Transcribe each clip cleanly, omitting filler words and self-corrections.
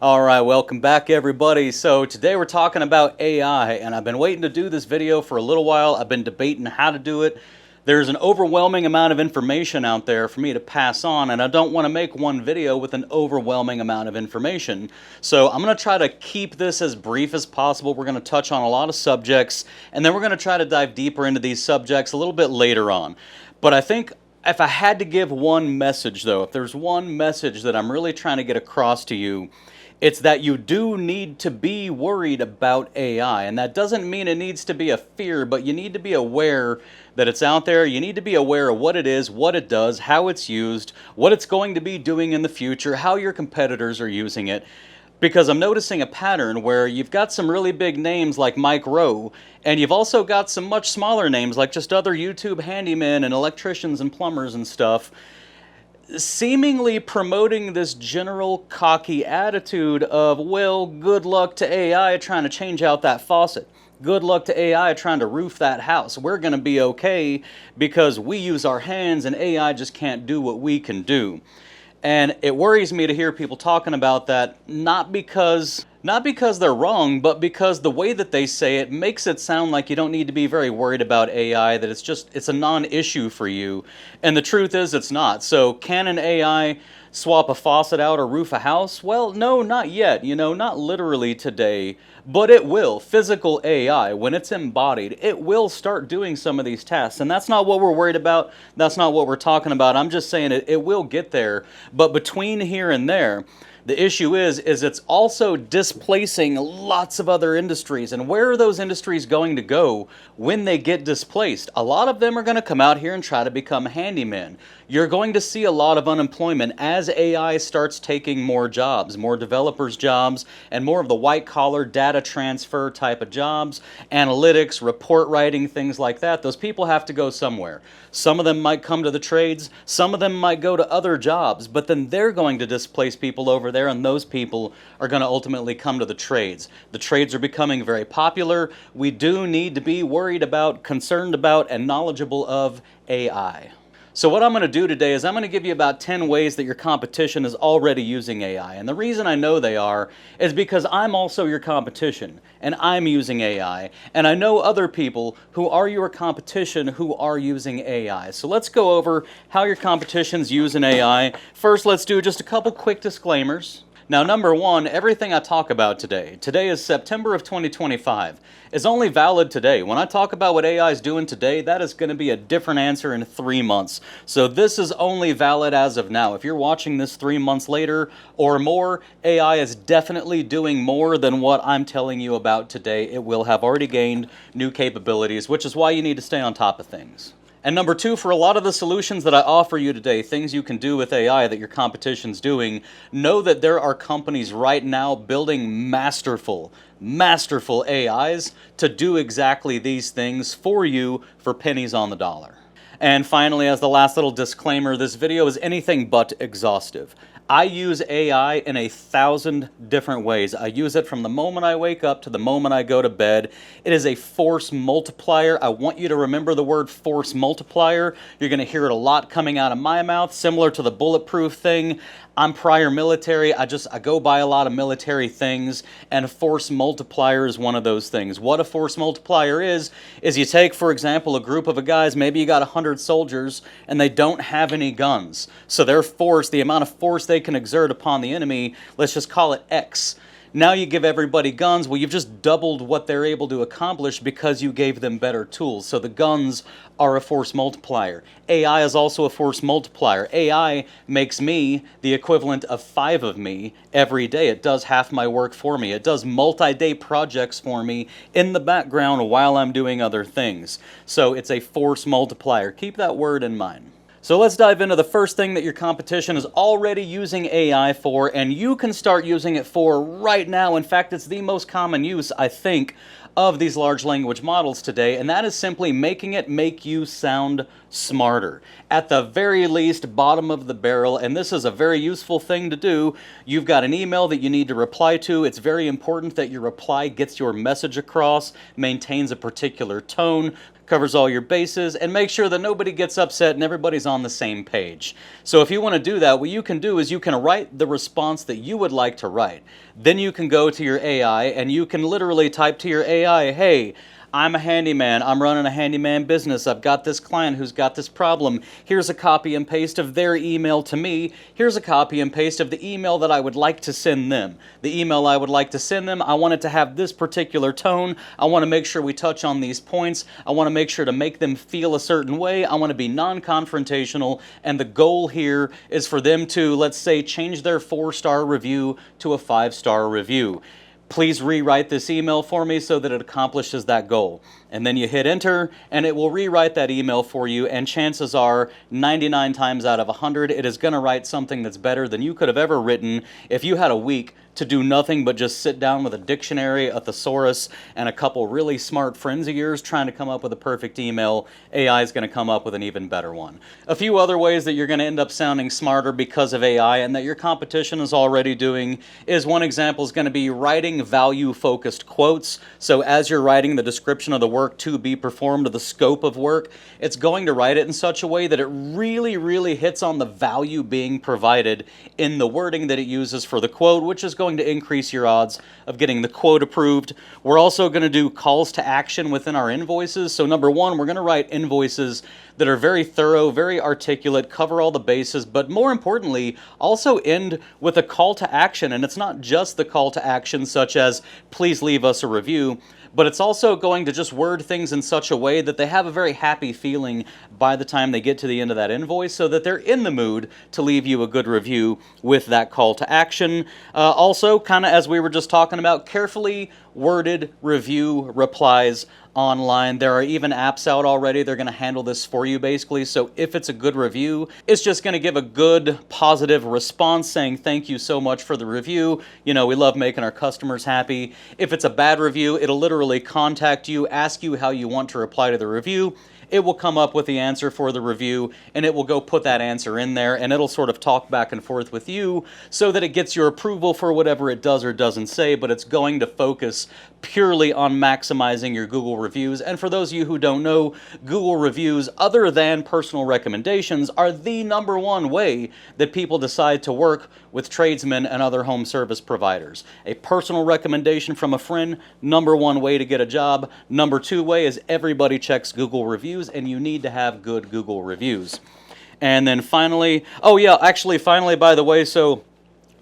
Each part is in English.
All right, welcome back everybody. So today we're talking about AI, and I've been waiting to do this video for a little while. I've been debating how to do it. There's an overwhelming amount of information out there for me to pass on, and I don't want to make one video with an overwhelming amount of information. So I'm going to try to keep this as brief as possible. We're going to touch on a lot of subjects, and then we're going to try to dive deeper into these subjects a little bit later on. But I think if I had to give one message though, if there's one message that I'm really trying to get across to you, it's that you do need to be worried about AI. And that doesn't mean it needs to be a fear, but you need to be aware that it's out there. You need to be aware of what it is, what it does, how it's used, what it's going to be doing in the future, how your competitors are using it. Because I'm noticing a pattern where you've got some really big names like Mike Rowe, and you've also got some much smaller names like just other YouTube handymen and electricians and plumbers and stuff, seemingly promoting this general cocky attitude of, well, good luck to AI trying to change out that faucet. Good luck to AI trying to roof that house. We're going to be okay because we use our hands and AI just can't do what we can do. And it worries me to hear people talking about that, not because they're wrong, but because the way that they say it makes it sound like you don't need to be very worried about AI, that it's a non-issue for you. And the truth is it's not. So can an AI swap a faucet out or roof a house? Well, no, not yet. Not literally today, but it will. Physical AI, when it's embodied, it will start doing some of these tasks. And that's not what we're worried about. That's not what we're talking about. I'm just saying it will get there. But between here and there, the issue is it's also displacing lots of other industries. And where are those industries going to go when they get displaced? A lot of them are going to come out here and try to become handymen. You're going to see a lot of unemployment as AI starts taking more jobs, more developers' jobs, and more of the white-collar data transfer type of jobs, analytics, report writing, things like that. Those people have to go somewhere. Some of them might come to the trades, some of them might go to other jobs, but then they're going to displace people over there, and those people are going to ultimately come to the trades. The trades are becoming very popular. We do need to be worried about, concerned about, and knowledgeable of AI. So what I'm going to do today is I'm going to give you about 10 ways that your competition is already using AI. And the reason I know they are is because I'm also your competition, and I'm using AI. And I know other people who are your competition who are using AI. So let's go over how your competition's using AI. First, let's do just a couple quick disclaimers. Now, number one, everything I talk about today is September of 2025, is only valid today. When I talk about what AI is doing today, that is going to be a different answer in 3 months. So this is only valid as of now. If you're watching this 3 months later or more, AI is definitely doing more than what I'm telling you about today. It will have already gained new capabilities, which is why you need to stay on top of things. And number two, for a lot of the solutions that I offer you today, things you can do with AI that your competition's doing, know that there are companies right now building masterful AIs to do exactly these things for you for pennies on the dollar. And finally, as the last little disclaimer, this video is anything but exhaustive. I use AI in 1,000 different ways. I use it from the moment I wake up to the moment I go to bed. It is a force multiplier. I want you to remember the word force multiplier. You're going to hear it a lot coming out of my mouth, similar to the bulletproof thing. I'm prior military. I go by a lot of military things, and a force multiplier is one of those things. What a force multiplier is you take, for example, a group of guys, maybe you got 100 soldiers, and they don't have any guns. So their force, the amount of force they can exert upon the enemy, let's just call it X. Now you give everybody guns, well, you've just doubled what they're able to accomplish because you gave them better tools. So the guns are a force multiplier. AI is also a force multiplier. AI makes me the equivalent of 5 of me every day. It does half my work for me. It does multi-day projects for me in the background while I'm doing other things. So it's a force multiplier. Keep that word in mind. So let's dive into the first thing that your competition is already using AI for, and you can start using it for right now. In fact, it's the most common use, I think, of these large language models today, and that is simply making it make you sound smarter. At the very least, bottom of the barrel, and this is a very useful thing to do. You've got an email that you need to reply to. It's very important that your reply gets your message across, maintains a particular tone, covers all your bases, and makes sure that nobody gets upset and everybody's on the same page. So if you want to do that, what you can do is you can write the response that you would like to write. Then you can go to your AI and you can literally type to your AI, hey, I'm a handyman, I'm running a handyman business, I've got this client who's got this problem, here's a copy and paste of their email to me, here's a copy and paste of the email that I would like to send them. The email I would like to send them, I want it to have this particular tone, I want to make sure we touch on these points, I want to make sure to make them feel a certain way, I want to be non-confrontational, and the goal here is for them to, let's say, change their 4-star review to a 5-star review. Please rewrite this email for me so that it accomplishes that goal. And then you hit enter and it will rewrite that email for you, and chances are 99 times out of 100 it is going to write something that's better than you could have ever written if you had a week to do nothing but just sit down with a dictionary, a thesaurus, and a couple really smart friends of yours trying to come up with a perfect email. AI is going to come up with an even better one. A few other ways that you're going to end up sounding smarter because of AI and that your competition is already doing is, one example is going to be writing value-focused quotes. So as you're writing the description of the work to be performed, the scope of work, it's going to write it in such a way that it really hits on the value being provided in the wording that it uses for the quote, which is going to increase your odds of getting the quote approved. We're also going to do calls to action within our invoices. So number one, we're going to write invoices that are very thorough, very articulate, cover all the bases, but more importantly, also end with a call to action. And it's not just the call to action such as, please leave us a review, but it's also going to just word things in such a way that they have a very happy feeling by the time they get to the end of that invoice, so that they're in the mood to leave you a good review with that call to action. Also, kind of as we were just talking about, carefully worded review replies online. There are even apps out already. They're going to handle this for you basically. So if it's a good review, it's just going to give a good positive response saying thank you so much for the review. You know, we love making our customers happy. If it's a bad review, it'll literally contact you, ask you how you want to reply to the review. It will come up with the answer for the review, and it will go put that answer in there, and it'll sort of talk back and forth with you so that it gets your approval for whatever it does or doesn't say, but it's going to focus purely on maximizing your Google reviews. And for those of you who don't know, Google reviews, other than personal recommendations, are the #1 way that people decide to work with tradesmen and other home service providers. A personal recommendation from a friend, #1 way to get a job. #2 way is everybody checks Google reviews, and you need to have good Google reviews. And then finally, finally, by the way, so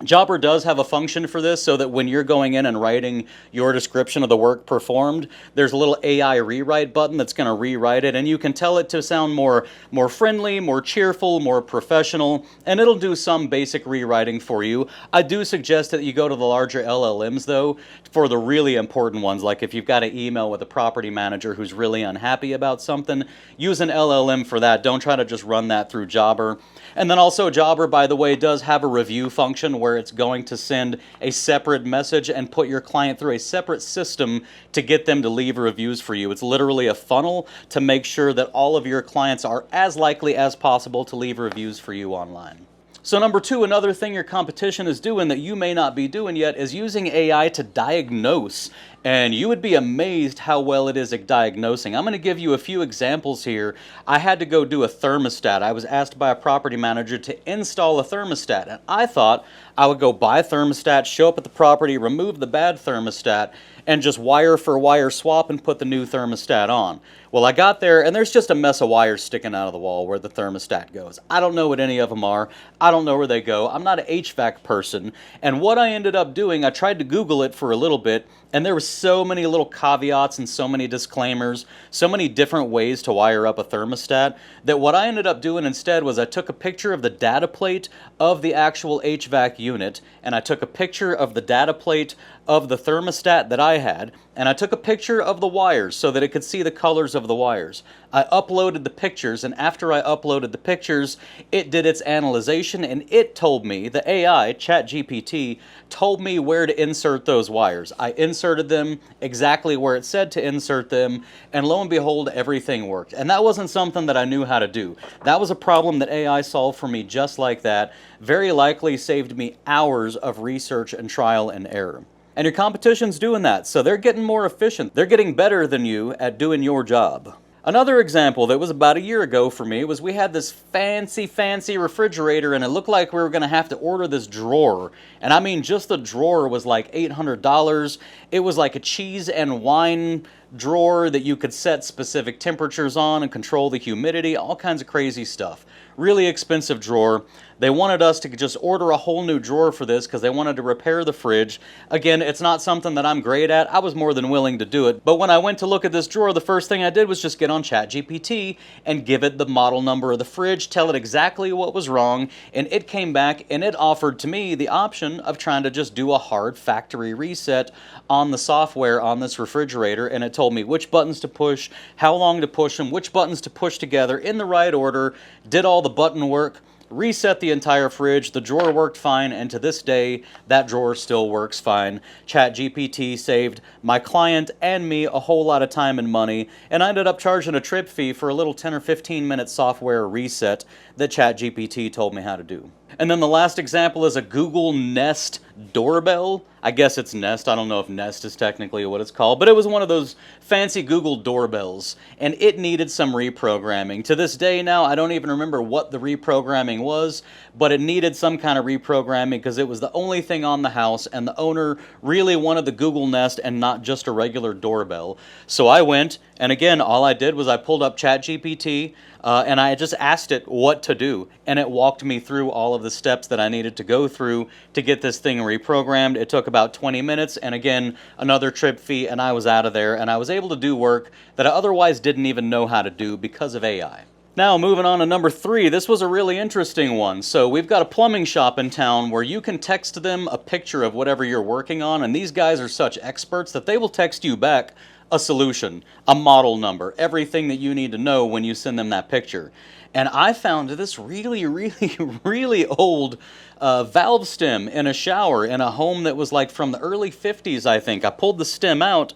Jobber does have a function for this, so that when you're going in and writing your description of the work performed, there's a little AI rewrite button that's going to rewrite it, and you can tell it to sound more friendly, more cheerful, more professional, and it'll do some basic rewriting for you. I do suggest that you go to the larger LLMs, though, for the really important ones, like if you've got an email with a property manager who's really unhappy about something, use an LLM for that. Don't try to just run that through Jobber. And then also Jobber, by the way, does have a review function where it's going to send a separate message and put your client through a separate system to get them to leave reviews for you. It's literally a funnel to make sure that all of your clients are as likely as possible to leave reviews for you online. So #2, another thing your competition is doing that you may not be doing yet is using AI to diagnose. And you would be amazed how well it is at diagnosing. I'm going to give you a few examples here. I had to go do a thermostat. I was asked by a property manager to install a thermostat. And I thought I would go buy a thermostat, show up at the property, remove the bad thermostat, and just wire for wire swap and put the new thermostat on. Well, I got there, and there's just a mess of wires sticking out of the wall where the thermostat goes. I don't know what any of them are. I don't know where they go. I'm not an HVAC person. And what I ended up doing, I tried to Google it for a little bit, and there were so many little caveats and so many disclaimers, so many different ways to wire up a thermostat, that what I ended up doing instead was I took a picture of the data plate of the actual HVAC unit, and I took a picture of the data plate of the thermostat that I had, and I took a picture of the wires so that it could see the colors of the wires. I uploaded the pictures, and after I uploaded the pictures, it did its analyzation, and it told me, the AI, ChatGPT, told me where to insert those wires. I inserted them exactly where it said to insert them, and lo and behold, everything worked. And that wasn't something that I knew how to do. That was a problem that AI solved for me just like that. Very likely saved me hours of research and trial and error. And your competition's doing that, so they're getting more efficient. They're getting better than you at doing your job. Another example that was about a year ago for me was we had this fancy refrigerator, and it looked like we were going to have to order this drawer. And I mean, just the drawer was like $800. It was like a cheese and wine drawer that you could set specific temperatures on and control the humidity, all kinds of crazy stuff. Really expensive drawer. They wanted us to just order a whole new drawer for this because they wanted to repair the fridge. Again, it's not something that I'm great at. I was more than willing to do it. But when I went to look at this drawer, the first thing I did was just get on ChatGPT and give it the model number of the fridge, tell it exactly what was wrong, and it came back and it offered to me the option of trying to just do a hard factory reset on the software on this refrigerator, and it told me which buttons to push, how long to push them, which buttons to push together in the right order, did all the button work, reset the entire fridge. The drawer worked fine, and to this day, that drawer still works fine. ChatGPT saved my client and me a whole lot of time and money, and I ended up charging a trip fee for a little 10 or 15 minute software reset that ChatGPT told me how to do. And then the last example is a Google Nest doorbell. I guess it's Nest. I don't know if Nest is technically what it's called, but it was one of those fancy Google doorbells, and it needed some reprogramming. To this day now, I don't even remember what the reprogramming was, but it needed some kind of reprogramming because it was the only thing on the house, and the owner really wanted the Google Nest and not just a regular doorbell. So I went, and again, all I did was I pulled up ChatGPT, and I just asked it what to do, and it walked me through all of the steps that I needed to go through to get this thing reprogrammed. It took about 20 minutes, and again, another trip fee, and I was out of there, and I was able to do work that I otherwise didn't even know how to do because of AI. Now, moving on to number 3, this was a really interesting one. So we've got a plumbing shop in town where you can text them a picture of whatever you're working on, and these guys are such experts that they will text you back a solution, a model number, everything that you need to know when you send them that picture. And I found this really old valve stem in a shower in a home that was like from the early 50s, I think. I pulled the stem out,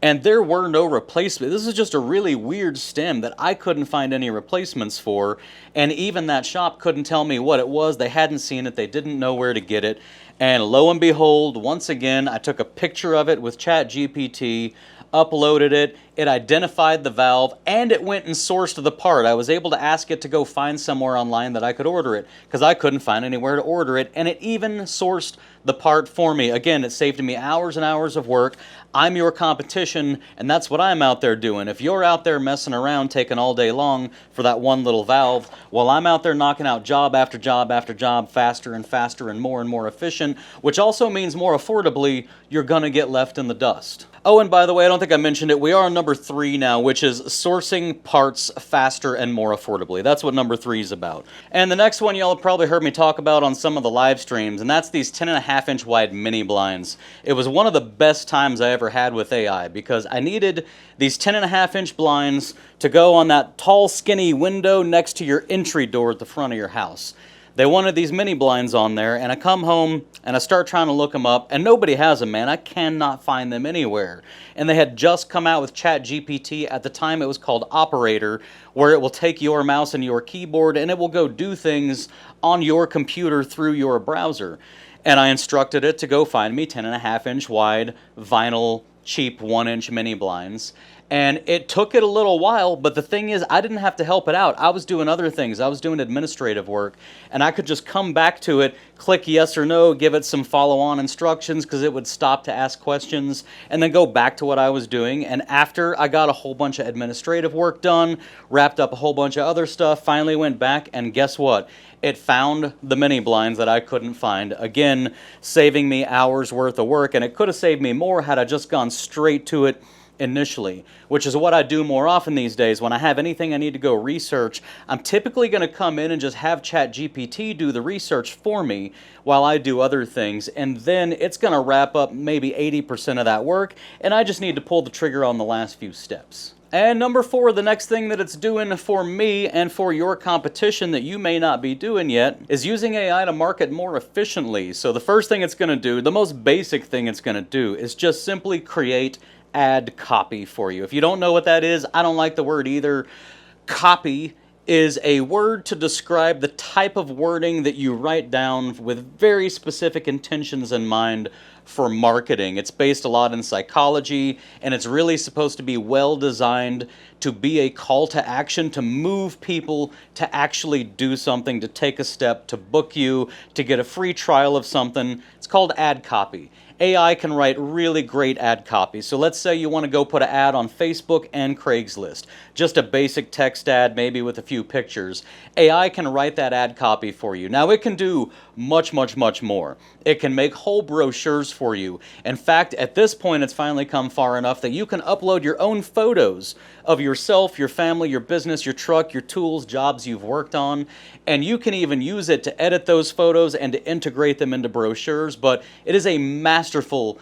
and there were no replacements. This is just a really weird stem that I couldn't find any replacements for, and even that shop couldn't tell me what it was. They hadn't seen it. They didn't know where to get it. And lo and behold, once again, I took a picture of it with ChatGPT, uploaded it, it identified the valve, and it went and sourced the part. I was able to ask it to go find somewhere online that I could order it, because I couldn't find anywhere to order it, and it even sourced the part for me. Again, it saved me hours and hours of work. I'm your competition, and that's what I'm out there doing. If you're out there messing around, taking all day long for that one little valve, while I'm out there knocking out job after job after job, faster and faster and more efficient, which also means more affordably, you're gonna get left in the dust. Oh, and by the way, I don't think I mentioned it, we are on number 3 now, which is sourcing parts faster and more affordably. That's what number 3 is about. And the next one y'all have probably heard me talk about on some of the live streams, and that's these 10.5-inch wide mini blinds. It was one of the best times I ever had with AI, because I needed these 10.5-inch blinds to go on that tall, skinny window next to your entry door at the front of your house. They wanted these mini blinds on there, and I come home and I start trying to look them up, and nobody has them, man. I cannot find them anywhere. And they had just come out with ChatGPT. At the time, it was called Operator, where it will take your mouse and your keyboard, and it will go do things on your computer through your browser. And I instructed it to go find me 10.5-inch wide vinyl cheap 1-inch mini blinds. And it took it a little while, but the thing is, I didn't have to help it out. I was doing other things. I was doing administrative work, and I could just come back to it, click yes or no, give it some follow-on instructions because it would stop to ask questions, and then go back to what I was doing. And after I got a whole bunch of administrative work done, wrapped up a whole bunch of other stuff, finally went back, and guess what? It found the mini blinds that I couldn't find. Again, saving me hours worth of work, and it could have saved me more had I just gone straight to it initially, which is what I do more often these days. When I have anything I need to go research, I'm typically going to come in and just have ChatGPT do the research for me while I do other things, and then it's going to wrap up maybe 80% of that work, and I just need to pull the trigger on the last few steps. And number 4, the next thing that it's doing for me and for your competition that you may not be doing yet is using AI to market more efficiently. So the first thing it's going to do, the most basic thing it's going to do, is just simply create ad copy for you. If you don't know what that is, I don't like the word either. Copy is a word to describe the type of wording that you write down with very specific intentions in mind for marketing. It's based a lot in psychology, and it's really supposed to be well designed to be a call to action, to move people to actually do something, to take a step, to book you, to get a free trial of something. It's called ad copy. AI can write really great ad copy. So let's say you want to go put an ad on Facebook and Craigslist. Just a basic text ad, maybe with a few pictures. AI can write that ad copy for you. Now it can do much, much, much more. It can make whole brochures for you. In fact, at this point, it's finally come far enough that you can upload your own photos of yourself, your family, your business, your truck, your tools, jobs you've worked on, and you can even use it to edit those photos and to integrate them into brochures. But it is a masterful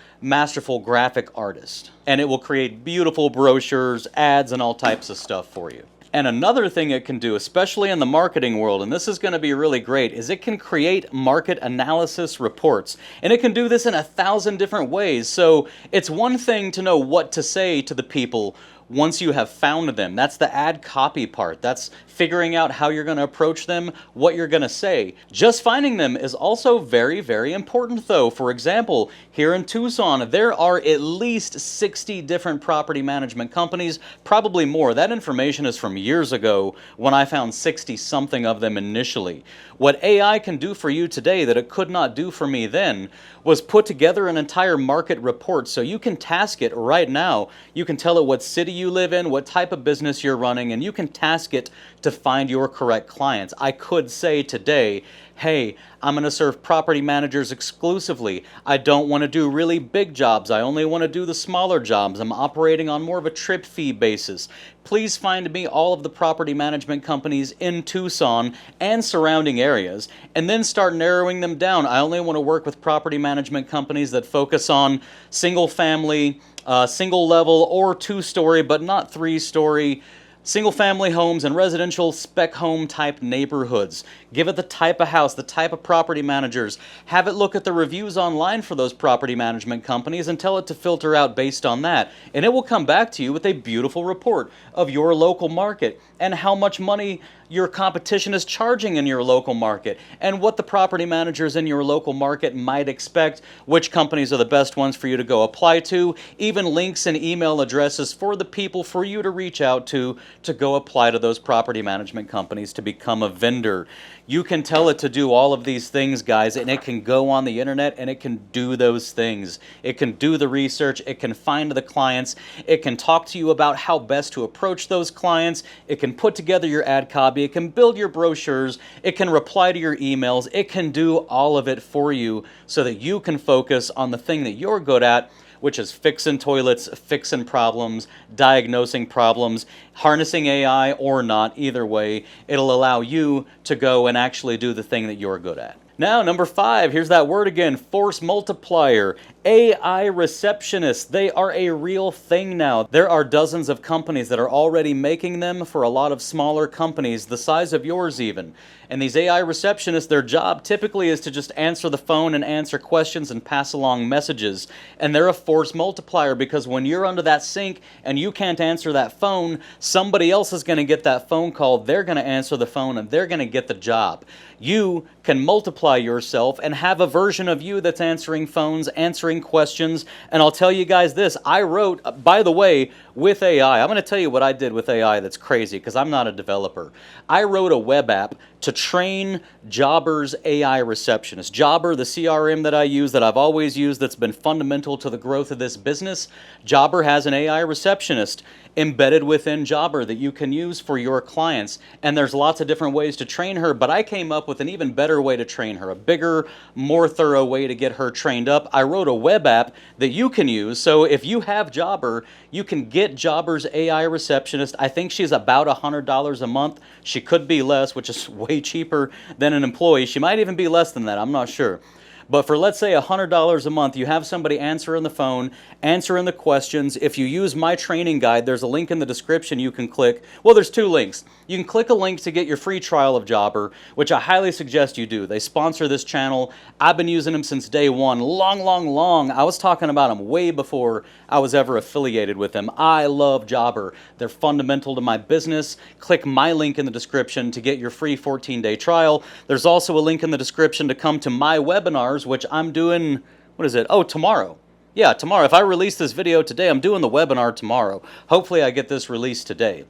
graphic artist, and it will create beautiful brochures, ads, and all types of stuff for you. And another thing it can do, especially in the marketing world, and this is going to be really great, is it can create market analysis reports. And it can do this in 1,000 different ways. So it's one thing to know what to say to the people once you have found them. That's the ad copy part. That's figuring out how you're going to approach them, what you're going to say. Just finding them is also very, very important though. For example, here in Tucson, there are at least 60 different property management companies, probably more. That information is from years ago when I found 60 something of them initially. What AI can do for you today that it could not do for me then was put together an entire market report. So you can task it right now. You can tell it what city you live in, what type of business you're running, and you can task it to find your correct clients. I could say today, hey, I'm going to serve property managers exclusively. I don't want to do really big jobs. I only want to do the smaller jobs. I'm operating on more of a trip fee basis. Please find me all of the property management companies in Tucson and surrounding areas, and then start narrowing them down. I only want to work with property management companies that focus on single family, single level, or 2-story, but not 3-story, single-family homes and residential spec home type neighborhoods. Give it the type of house, the type of property managers. Have it look at the reviews online for those property management companies and tell it to filter out based on that. And it will come back to you with a beautiful report of your local market and how much money your competition is charging in your local market, and what the property managers in your local market might expect, which companies are the best ones for you to go apply to, even links and email addresses for the people for you to reach out to go apply to those property management companies to become a vendor. You can tell it to do all of these things, guys, and it can go on the internet and it can do those things. It can do the research, it can find the clients, it can talk to you about how best to approach those clients, it can put together your ad copy, it can build your brochures, it can reply to your emails, it can do all of it for you so that you can focus on the thing that you're good at, which is fixing toilets, fixing problems, diagnosing problems, harnessing AI or not. Either way, it'll allow you to go and actually do the thing that you're good at. Now, number 5, here's that word again, force multiplier. AI receptionists, they are a real thing now. There are dozens of companies that are already making them for a lot of smaller companies, the size of yours even. And these AI receptionists, their job typically is to just answer the phone and answer questions and pass along messages. And they're a force multiplier because when you're under that sink and you can't answer that phone, somebody else is going to get that phone call, they're going to answer the phone, and they're going to get the job. You can multiply yourself and have a version of you that's answering phones, answering questions. And I'll tell you guys this, I wrote, by the way, with AI, I'm going to tell you what I did with AI that's crazy because I'm not a developer. I wrote a web app to train Jobber's AI receptionist. Jobber, the CRM that I use, that I've always used, that's been fundamental to the growth of this business, Jobber has an AI receptionist embedded within Jobber that you can use for your clients. And there's lots of different ways to train her, but I came up with an even better way to train her, a bigger, more thorough way to get her trained up. I wrote a web app that you can use. So if you have Jobber, you can get Jobber's AI receptionist. I think she's about $100 a month. She could be less, which is way cheaper than an employee. She might even be less than that, I'm not sure. But for, let's say, $100 a month, you have somebody answering the phone, answering the questions. If you use my training guide, there's a link in the description you can click. Well, there's 2 links. You can click a link to get your free trial of Jobber, which I highly suggest you do. They sponsor this channel. I've been using them since day one. Long. I was talking about them way before I was ever affiliated with them. I love Jobber. They're fundamental to my business. Click my link in the description to get your free 14-day trial. There's also a link in the description to come to my webinars, which I'm doing, what is it? Oh, tomorrow. Yeah, tomorrow. If I release this video today, I'm doing the webinar tomorrow. Hopefully I get this released today.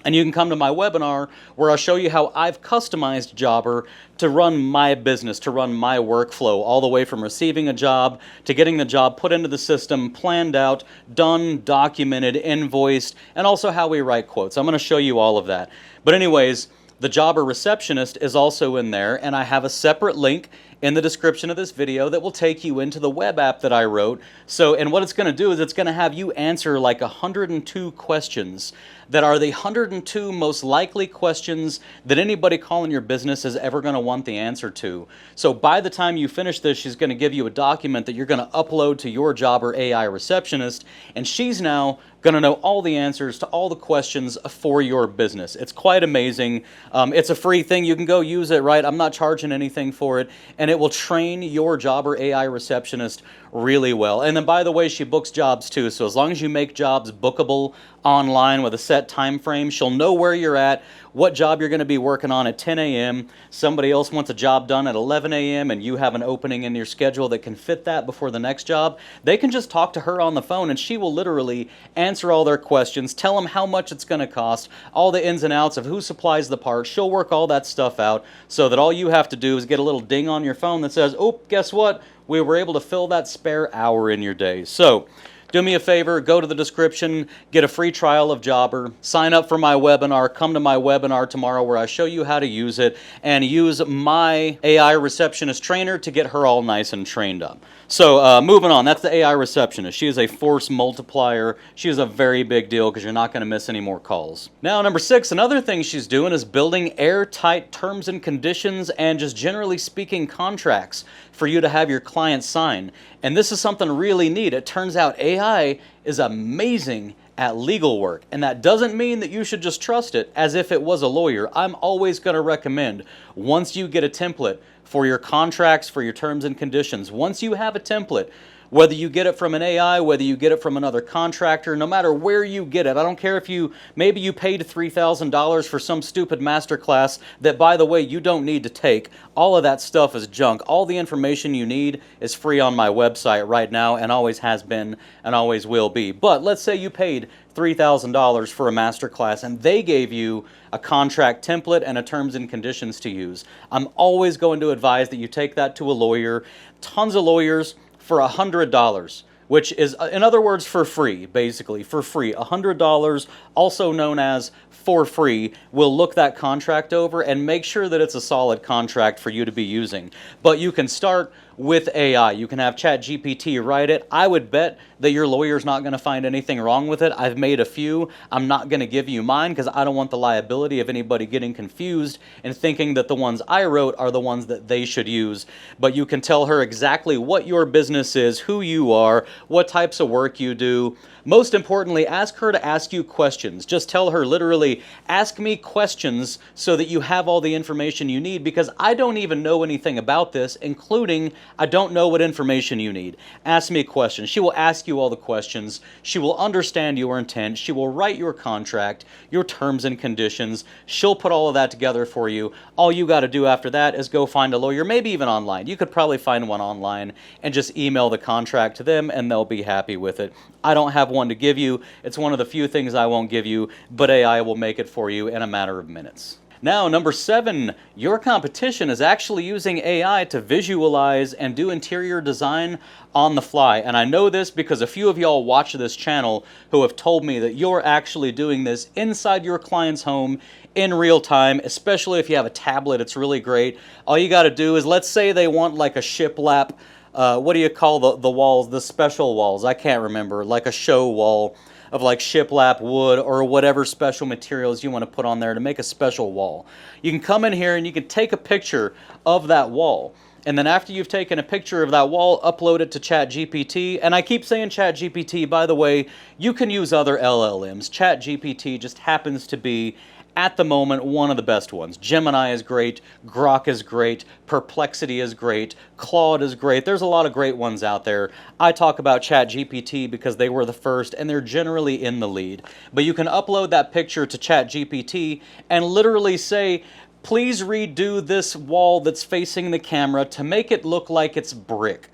And you can come to my webinar where I'll show you how I've customized Jobber to run my business, to run my workflow, all the way from receiving a job to getting the job put into the system, planned out, done, documented, invoiced, and also how we write quotes. I'm going to show you all of that. But anyways, the Jobber Receptionist is also in there, and I have a separate link in the description of this video that will take you into the web app that I wrote. So, and what it's going to do is it's going to have you answer like 102 questions that are the 102 most likely questions that anybody calling your business is ever going to want the answer to. So by the time you finish this, she's going to give you a document that you're going to upload to your Jobber AI Receptionist, and she's now going to know all the answers to all the questions for your business. It's quite amazing. It's a free thing. You can go use it, right? I'm not charging anything for it, and it will train your Jobber AI Receptionist really well. And then, by the way, she books jobs too, so as long as you make jobs bookable online with a set time frame, she'll know where you're at, what job you're going to be working on at 10 a.m. Somebody else wants a job done at 11 a.m. and you have an opening in your schedule that can fit that before the next job. They can just talk to her on the phone and she will literally answer all their questions, tell them how much it's going to cost, all the ins and outs of who supplies the parts. She'll work all that stuff out so that all you have to do is get a little ding on your phone that says, oh, guess what? We were able to fill that spare hour in your day. So do me a favor, go to the description, get a free trial of Jobber, sign up for my webinar, come to my webinar tomorrow where I show you how to use it, and use my AI Receptionist trainer to get her all nice and trained up. So moving on, that's the AI Receptionist. She is a force multiplier. She is a very big deal because you're not going to miss any more calls. Now, number 6, another thing she's doing is building airtight terms and conditions and just generally speaking contracts for you to have your clients sign. And this is something really neat. It turns out AI is amazing at legal work, and that doesn't mean that you should just trust it as if it was a lawyer. I'm always going to recommend, once you get a template for your contracts, for your terms and conditions, once you have a template, whether you get it from an AI, whether you get it from another contractor, no matter where you get it, I don't care if maybe you paid $3,000 for some stupid masterclass that, by the way, you don't need to take. All of that stuff is junk. All the information you need is free on my website right now and always has been and always will be. But let's say you paid $3,000 for a masterclass and they gave you a contract template and a terms and conditions to use. I'm always going to advise that you take that to a lawyer. Tons of lawyers for $100, which is, in other words, for free, basically, for free. $100, also known as for free, will look that contract over and make sure that it's a solid contract for you to be using. But you can start with AI. You can have ChatGPT write it. I would bet that your lawyer's not going to find anything wrong with it. I've made a few. I'm not going to give you mine because I don't want the liability of anybody getting confused and thinking that the ones I wrote are the ones that they should use. But you can tell her exactly what your business is, who you are, what types of work you do. Most importantly, ask her to ask you questions. Just tell her literally, ask me questions so that you have all the information you need, because I don't even know anything about this, including I don't know what information you need. Ask me questions. She will ask you all the questions. She will understand your intent. She will write your contract, your terms and conditions. She'll put all of that together for you. All you got to do after that is go find a lawyer, maybe even online. You could probably find one online and just email the contract to them and they'll be happy with it. I don't have one to give you. It's one of the few things I won't give you, but AI will make it for you in a matter of minutes. Now, number 7, your competition is actually using AI to visualize and do interior design on the fly. And I know this because a few of y'all watch this channel who have told me that you're actually doing this inside your client's home in real time, especially if you have a tablet. It's really great. All you got to do is, let's say they want like a shiplap, what do you call the walls, the special walls? I can't remember, like a show wall of like shiplap wood or whatever special materials you want to put on there to make a special wall. You can come in here and you can take a picture of that wall. And then after you've taken a picture of that wall, upload it to ChatGPT. And I keep saying ChatGPT, by the way, you can use other LLMs. ChatGPT just happens to be, at the moment, one of the best ones. Gemini is great, Grok is great, Perplexity is great, Claude is great. There's a lot of great ones out there. I talk about ChatGPT because they were the first and they're generally in the lead. But you can upload that picture to ChatGPT and literally say, please redo this wall that's facing the camera to make it look like it's brick.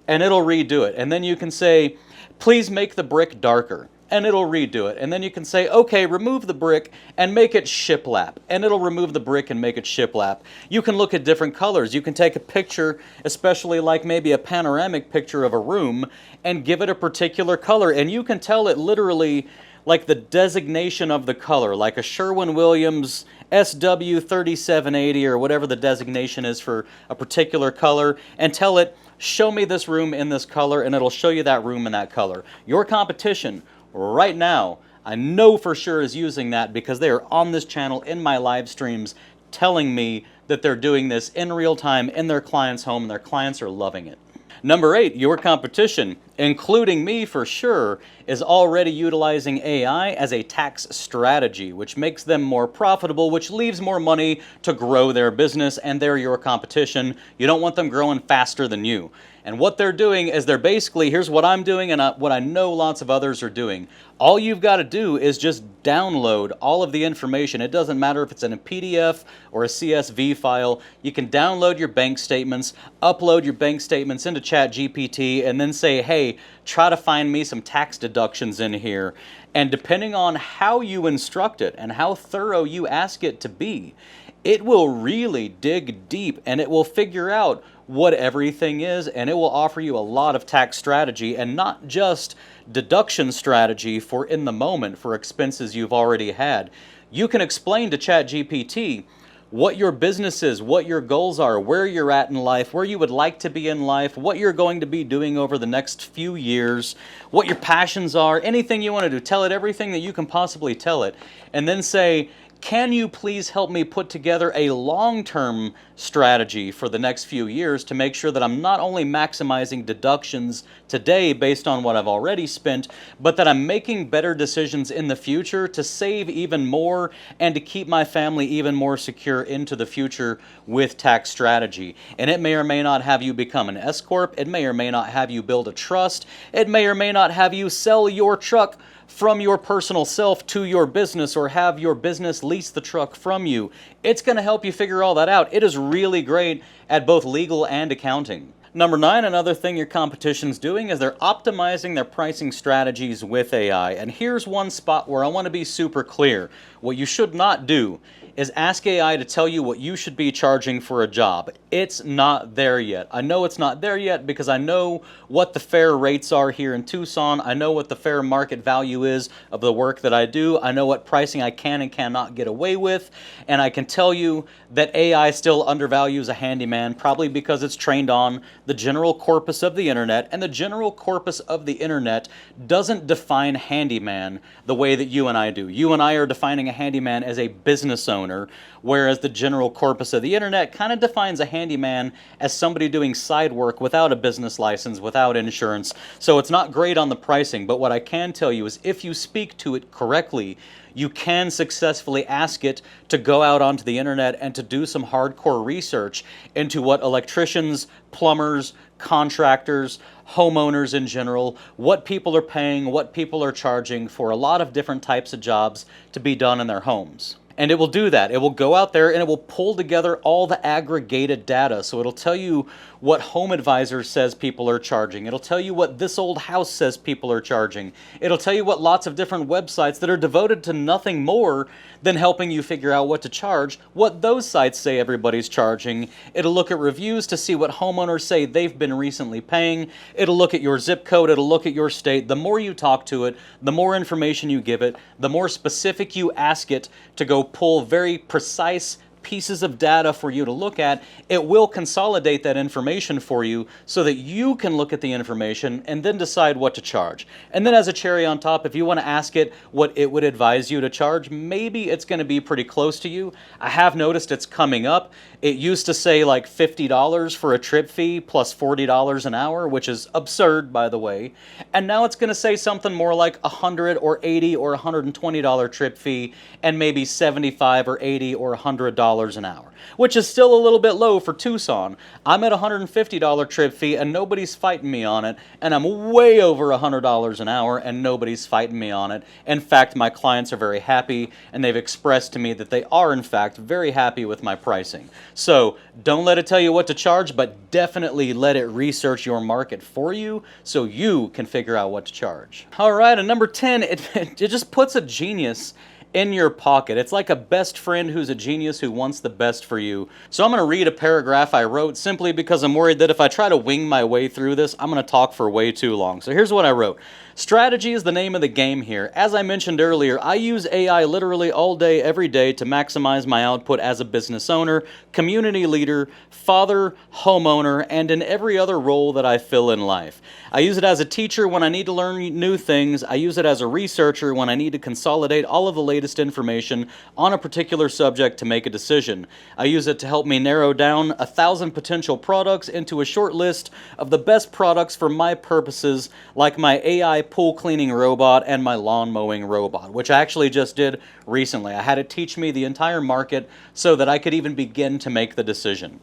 and it'll redo it. And then you can say, please make the brick darker, and it'll redo it. And then you can say, okay, remove the brick and make it shiplap, and it'll remove the brick and make it shiplap. You can look at different colors. You can take a picture, especially like maybe a panoramic picture of a room, and give it a particular color, and you can tell it literally like the designation of the color, like a Sherwin-Williams SW3780 or whatever the designation is for a particular color, and tell it, show me this room in this color, and it'll show you that room in that color. Your competition right now, I know for sure, is using that because they are on this channel in my live streams telling me that they're doing this in real time in their client's home, and their clients are loving it. Number 8, your competition, including me for sure, is already utilizing AI as a tax strategy, which makes them more profitable, which leaves more money to grow their business, and they're your competition. You don't want them growing faster than you. And what they're doing is they're basically, here's what I'm doing and what I know lots of others are doing. All you've got to do is just download all of the information. It doesn't matter if it's in a PDF or a CSV file. You can download your bank statements, upload your bank statements into ChatGPT, and then say, hey, try to find me some tax deductions in here. And depending on how you instruct it and how thorough you ask it to be, it will really dig deep, and it will figure out what everything is, and it will offer you a lot of tax strategy, and not just deduction strategy for in the moment for expenses you've already had. You can explain to ChatGPT what your business is, what your goals are, where you're at in life, where you would like to be in life, what you're going to be doing over the next few years, what your passions are, anything you want to do. Tell it everything that you can possibly tell it, and then say, can you please help me put together a long-term strategy for the next few years to make sure that I'm not only maximizing deductions today based on what I've already spent, but that I'm making better decisions in the future to save even more and to keep my family even more secure into the future with tax strategy. And it may or may not have you become an S-Corp. It may or may not have you build a trust. It may or may not have you sell your truck from your personal self to your business, or have your business lease the truck from you. It's going to help you figure all that out. It is really great at both legal and accounting. Number 9, another thing your competition's doing is they're optimizing their pricing strategies with AI. And here's one spot where I want to be super clear. What you should not do is ask AI to tell you what you should be charging for a job. It's not there yet. I know it's not there yet because I know what the fair rates are here in Tucson. I know what the fair market value is of the work that I do. I know what pricing I can and cannot get away with. And I can tell you that AI still undervalues a handyman, probably because it's trained on the general corpus of the internet, and the general corpus of the internet doesn't define handyman the way that you and I do. You and I are defining a handyman as a business owner, whereas the general corpus of the internet kind of defines a handyman as somebody doing side work without a business license, without insurance. So it's not great on the pricing, but what I can tell you is if you speak to it correctly, you can successfully ask it to go out onto the internet and to do some hardcore research into what electricians, plumbers, contractors, homeowners in general, what people are paying, what people are charging for a lot of different types of jobs to be done in their homes. And it will do that. It will go out there and it will pull together all the aggregated data. So it'll tell you what Home Advisor says people are charging. It'll tell you what This Old House says people are charging. It'll tell you what lots of different websites that are devoted to nothing more than helping you figure out what to charge, what those sites say everybody's charging. It'll look at reviews to see what homeowners say they've been recently paying. It'll look at your zip code. It'll look at your state. The more you talk to it, the more information you give it, the more specific you ask it to go pull very precise pieces of data for you to look at, it will consolidate that information for you so that you can look at the information and then decide what to charge. And then as a cherry on top, if you want to ask it what it would advise you to charge, maybe it's going to be pretty close to you. I have noticed it's coming up. It used to say like $50 for a trip fee plus $40 an hour, which is absurd, by the way. And now it's going to say something more like $100 or $80 or $120 trip fee and maybe $75 or $80 or $100 $100 an hour, which is still a little bit low for Tucson. I'm at $150 trip fee and nobody's fighting me on it, and I'm way over $100 an hour and nobody's fighting me on it. In fact, my clients are very happy, and they've expressed to me that they are in fact very happy with my pricing. So don't let it tell you what to charge, but definitely let it research your market for you so you can figure out what to charge. All right, and number 10, it just puts a genius in your pocket. It's like a best friend who's a genius who wants the best for you. So I'm going to read a paragraph I wrote simply because I'm worried that if I try to wing my way through this, I'm going to talk for way too long. So here's what I wrote. Strategy is the name of the game here. As I mentioned earlier, I use AI literally all day, every day to maximize my output as a business owner, community leader, father, homeowner, and in every other role that I fill in life. I use it as a teacher when I need to learn new things. I use it as a researcher when I need to consolidate all of the latest information on a particular subject to make a decision. I use it to help me narrow down 1,000 potential products into a short list of the best products for my purposes, like my AI pool cleaning robot and my lawn mowing robot, which I actually just did recently. I had it teach me the entire market so that I could even begin to make the decision.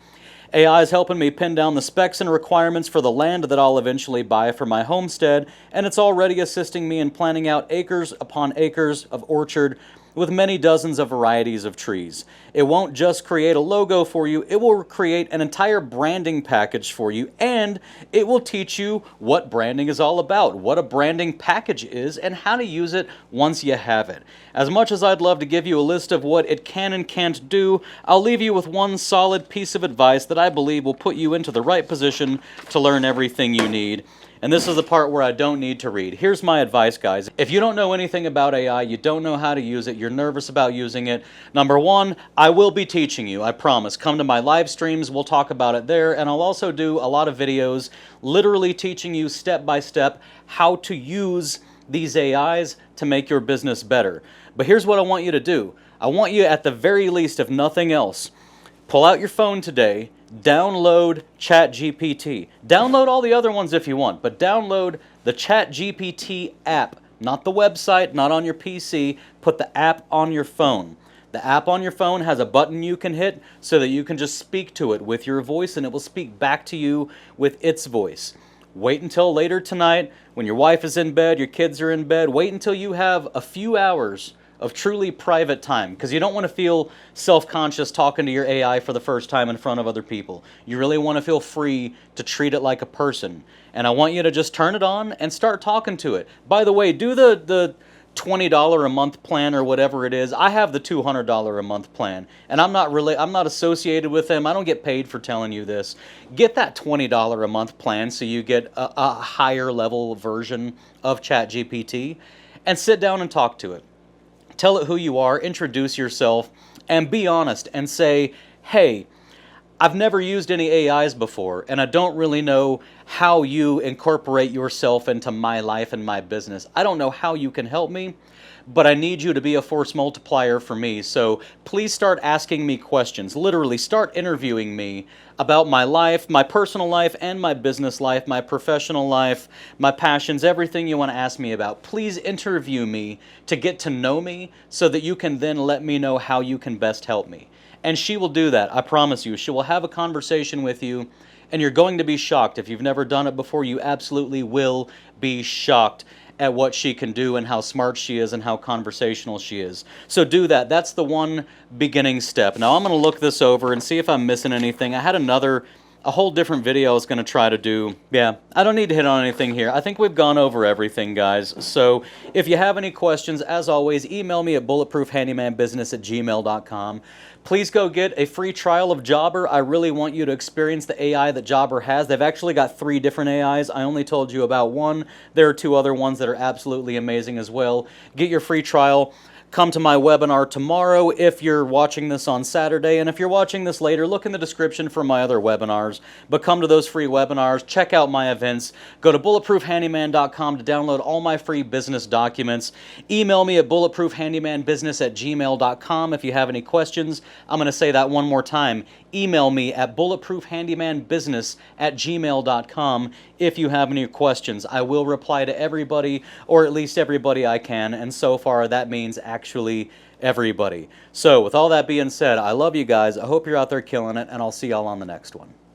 AI is helping me pin down the specs and requirements for the land that I'll eventually buy for my homestead, and it's already assisting me in planning out acres upon acres of orchard with many dozens of varieties of trees. It won't just create a logo for you, it will create an entire branding package for you, and it will teach you what branding is all about, what a branding package is, and how to use it once you have it. As much as I'd love to give you a list of what it can and can't do, I'll leave you with one solid piece of advice that I believe will put you into the right position to learn everything you need. And this is the part where I don't need to read. Here's my advice, guys. If you don't know anything about AI, you don't know how to use it, you're nervous about using it, number one, I will be teaching you, I promise. Come to my live streams, we'll talk about it there, and I'll also do a lot of videos literally teaching you step by step how to use these AIs to make your business better. But here's what I want you to do. I want you, at the very least, if nothing else, pull out your phone today, download ChatGPT. Download all the other ones if you want, but download the ChatGPT app, not the website, not on your PC. Put the app on your phone. The app on your phone has a button you can hit so that you can just speak to it with your voice, and it will speak back to you with its voice. Wait until later tonight when your wife is in bed, your kids are in bed. Wait until you have a few hours of truly private time, because you don't want to feel self-conscious talking to your AI for the first time in front of other people. You really want to feel free to treat it like a person. And I want you to just turn it on and start talking to it. By the way, do the $20 a month plan or whatever it is. I have the $200 a month plan, and I'm not associated with them. I don't get paid for telling you this. Get that $20 a month plan so you get a higher level version of ChatGPT, and sit down and talk to it. Tell it who you are, introduce yourself, and be honest and say, hey, I've never used any AIs before, and I don't really know how you incorporate yourself into my life and my business. I don't know how you can help me, but I need you to be a force multiplier for me. So please start asking me questions. Literally, start interviewing me about my life, my personal life and my business life, my professional life, my passions, everything you want to ask me about. Please interview me to get to know me so that you can then let me know how you can best help me. And she will do that, I promise you. She will have a conversation with you, and you're going to be shocked. If you've never done it before, you absolutely will be shocked at what she can do and how smart she is and how conversational she is. So do that. That's the one beginning step. Now I'm going to look this over and see if I'm missing anything. I had a whole different video I was going to try to do. Yeah, I don't need to hit on anything here. I think we've gone over everything, guys. So if you have any questions, as always, email me at bulletproofhandymanbusiness@gmail.com. Please go get a free trial of Jobber. I really want you to experience the AI that Jobber has. They've actually got 3 different AIs. I only told you about one. There are 2 other ones that are absolutely amazing as well. Get your free trial. Come to my webinar tomorrow if you're watching this on Saturday, and if you're watching this later, look in the description for my other webinars. But come to those free webinars, check out my events, go to bulletproofhandyman.com to download all my free business documents. Email me at bulletproofhandymanbusiness@gmail.com if you have any questions. I'm going to say that one more time. Email me at bulletproofhandymanbusiness@gmail.com if you have any questions. I will reply to everybody, or at least everybody I can, and so far that means actually actually everybody. So with all that being said, I love you guys. I hope you're out there killing it, and I'll see y'all on the next one.